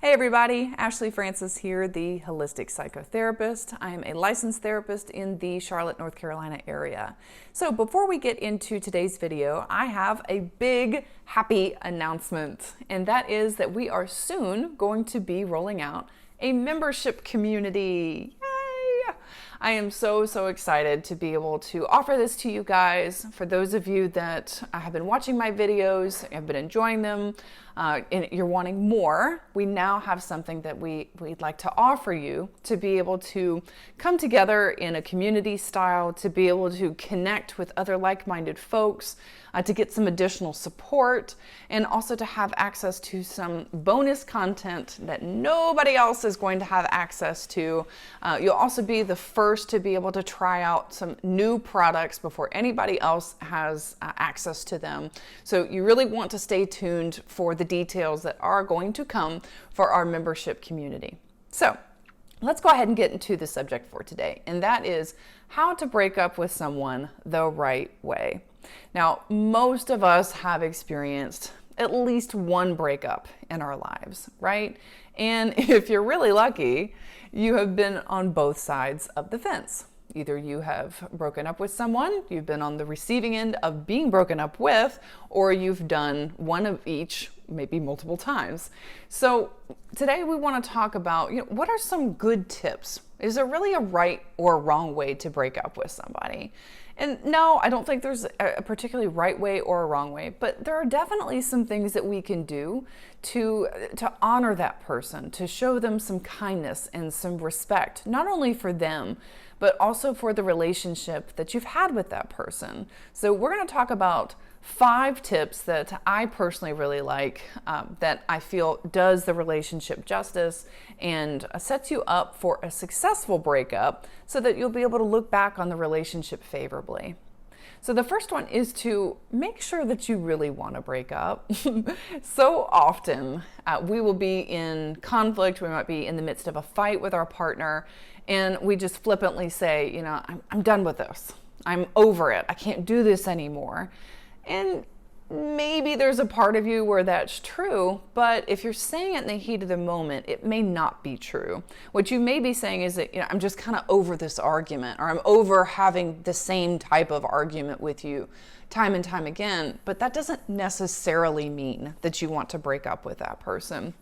Hey everybody, Ashley Francis here, the Holistic Psychotherapist. I am a licensed therapist in the Charlotte, North Carolina area. So before we get into today's video, I have a big happy announcement, and that is that we are soon going to be rolling out a membership community. Yay! I am so excited to be able to offer this to you guys. For those of you that have been watching my videos, have been enjoying them, and you're wanting more, we now have something that we'd like to offer you to be able to come together in a community style, to be able to connect with other like-minded folks, to get some additional support, and also to have access to some bonus content that nobody else is going to have access to. You'll also be the first to be able to try out some new products before anybody else has access to them. So you really want to stay tuned for the details that are going to come for our membership community. So let's go ahead and get into the subject for today, and that is how to break up with someone the right way. Now, most of us have experienced at least one breakup in our lives, right? And if you're really lucky, you have been on both sides of the fence. Either you have broken up with someone, you've been on the receiving end of being broken up with, or you've done one of each, maybe multiple times. So today we want to talk about, what are some good tips? Is there really a right or wrong way to break up with somebody? And no, I don't think there's a particularly right way or a wrong way, but there are definitely some things that we can do to honor that person, to show them some kindness and some respect, not only for them, but also for the relationship that you've had with that person. So we're going to talk about 5 tips that I personally really like, that I feel does the relationship justice and sets you up for a successful breakup so that you'll be able to look back on the relationship favorably. So the first one is to make sure that you really want to break up. So often we will be in conflict, we might be in the midst of a fight with our partner, and we just flippantly say, I'm done with this. I'm over it. I can't do this anymore. And maybe there's a part of you where that's true, but if you're saying it in the heat of the moment, it may not be true. What you may be saying is that, I'm just kind of over this argument, or I'm over having the same type of argument with you time and time again, but that doesn't necessarily mean that you want to break up with that person.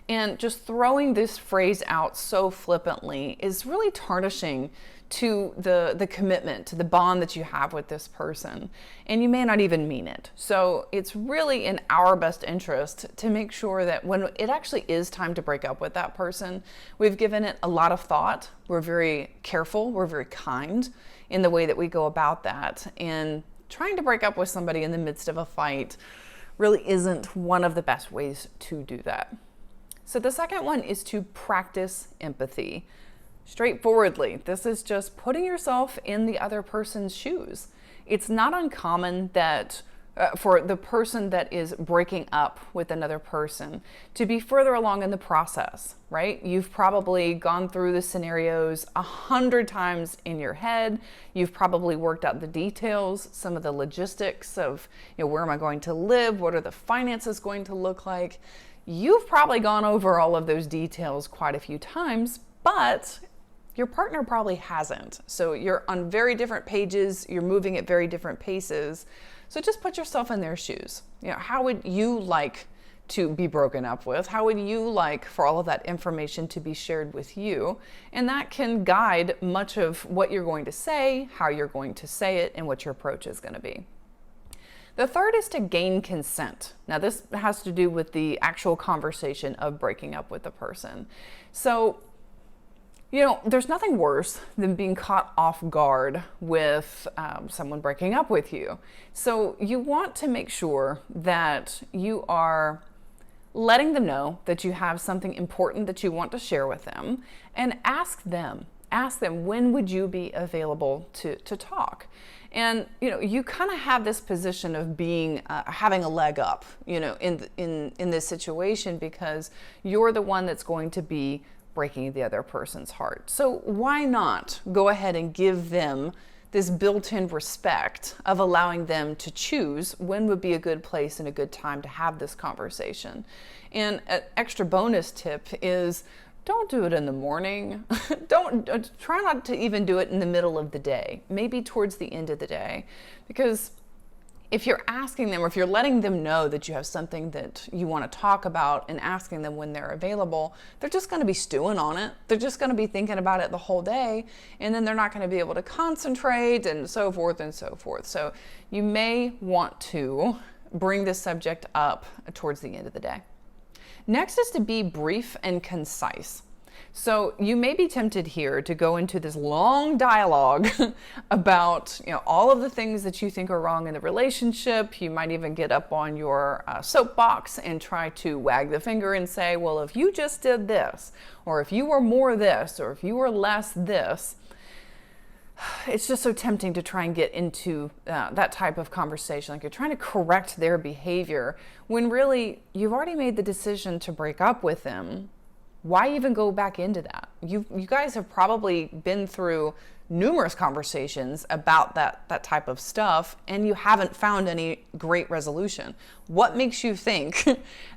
And just throwing this phrase out so flippantly is really tarnishing to the commitment, to the bond that you have with this person. And you may not even mean it. So it's really in our best interest to make sure that when it actually is time to break up with that person, we've given it a lot of thought. We're very careful. We're very kind in the way that we go about that. And trying to break up with somebody in the midst of a fight really isn't one of the best ways to do that. So the second one is to practice empathy. Straightforwardly, this is just putting yourself in the other person's shoes. It's not uncommon that for the person that is breaking up with another person to be further along in the process, right? You've probably gone through the scenarios 100 times in your head. You've probably worked out the details, some of the logistics of, where am I going to live? What are the finances going to look like? You've probably gone over all of those details quite a few times, but your partner probably hasn't. So you're on very different pages, you're moving at very different paces. So just put yourself in their shoes. How would you like to be broken up with? How would you like for all of that information to be shared with you? And that can guide much of what you're going to say, how you're going to say it, and what your approach is going to be. The third is to gain consent. Now this has to do with the actual conversation of breaking up with the person. So there's nothing worse than being caught off guard with someone breaking up with you. So you want to make sure that you are letting them know that you have something important that you want to share with them, and ask them, when would you be available to talk? And you kind of have this position of being having a leg up, in this situation, because you're the one that's going to be breaking the other person's heart. So why not go ahead and give them this built-in respect of allowing them to choose when would be a good place and a good time to have this conversation. And an extra bonus tip is don't do it in the morning. Try not to even do it in the middle of the day, maybe towards the end of the day, because if you're asking them or if you're letting them know that you have something that you want to talk about and asking them when they're available, they're just going to be stewing on it. They're just going to be thinking about it the whole day, and then they're not going to be able to concentrate and so forth and so forth. So you may want to bring this subject up towards the end of the day. Next is to be brief and concise. So you may be tempted here to go into this long dialogue about, all of the things that you think are wrong in the relationship. You might even get up on your soapbox and try to wag the finger and say, well, if you just did this, or if you were more this, or if you were less this. It's just so tempting to try and get into that type of conversation. Like you're trying to correct their behavior when really you've already made the decision to break up with them. Why even go back into that? You guys have probably been through numerous conversations about that type of stuff, and you haven't found any great resolution. What makes you think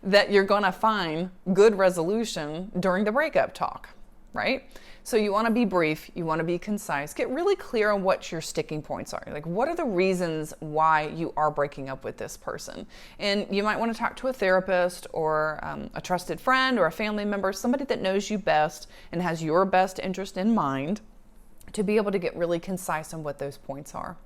that you're gonna find good resolution during the breakup talk, right? So you want to be brief, you want to be concise, get really clear on what your sticking points are. Like, what are the reasons why you are breaking up with this person? And you might want to talk to a therapist or a trusted friend or a family member, somebody that knows you best and has your best interest in mind, to be able to get really concise on what those points are.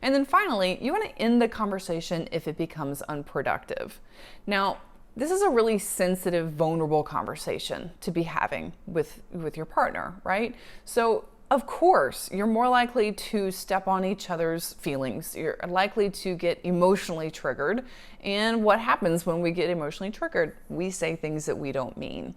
And then finally, you want to end the conversation if it becomes unproductive. Now, this is a really sensitive, vulnerable conversation to be having with your partner, right? So, of course, you're more likely to step on each other's feelings. You're likely to get emotionally triggered. And what happens when we get emotionally triggered? We say things that we don't mean.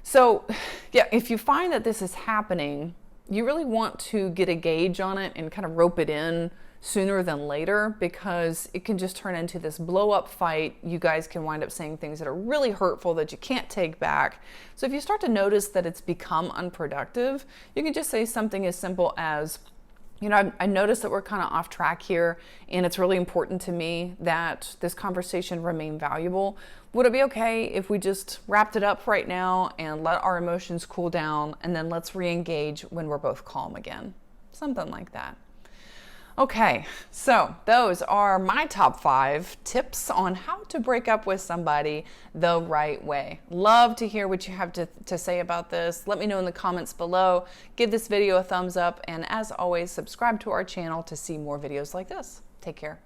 So, yeah, if you find that this is happening, you really want to get a gauge on it and kind of rope it in sooner than later, because it can just turn into this blow up fight. You guys can wind up saying things that are really hurtful that you can't take back. So if you start to notice that it's become unproductive, you can just say something as simple as, I noticed that we're kind of off track here, and it's really important to me that this conversation remain valuable. Would it be okay if we just wrapped it up right now and let our emotions cool down, and then let's re-engage when we're both calm again? Something like that. Okay, so those are my top 5 tips on how to break up with somebody the right way. Love to hear what you have to say about this. Let me know in the comments below. Give this video a thumbs up, and as always, subscribe to our channel to see more videos like this. Take care.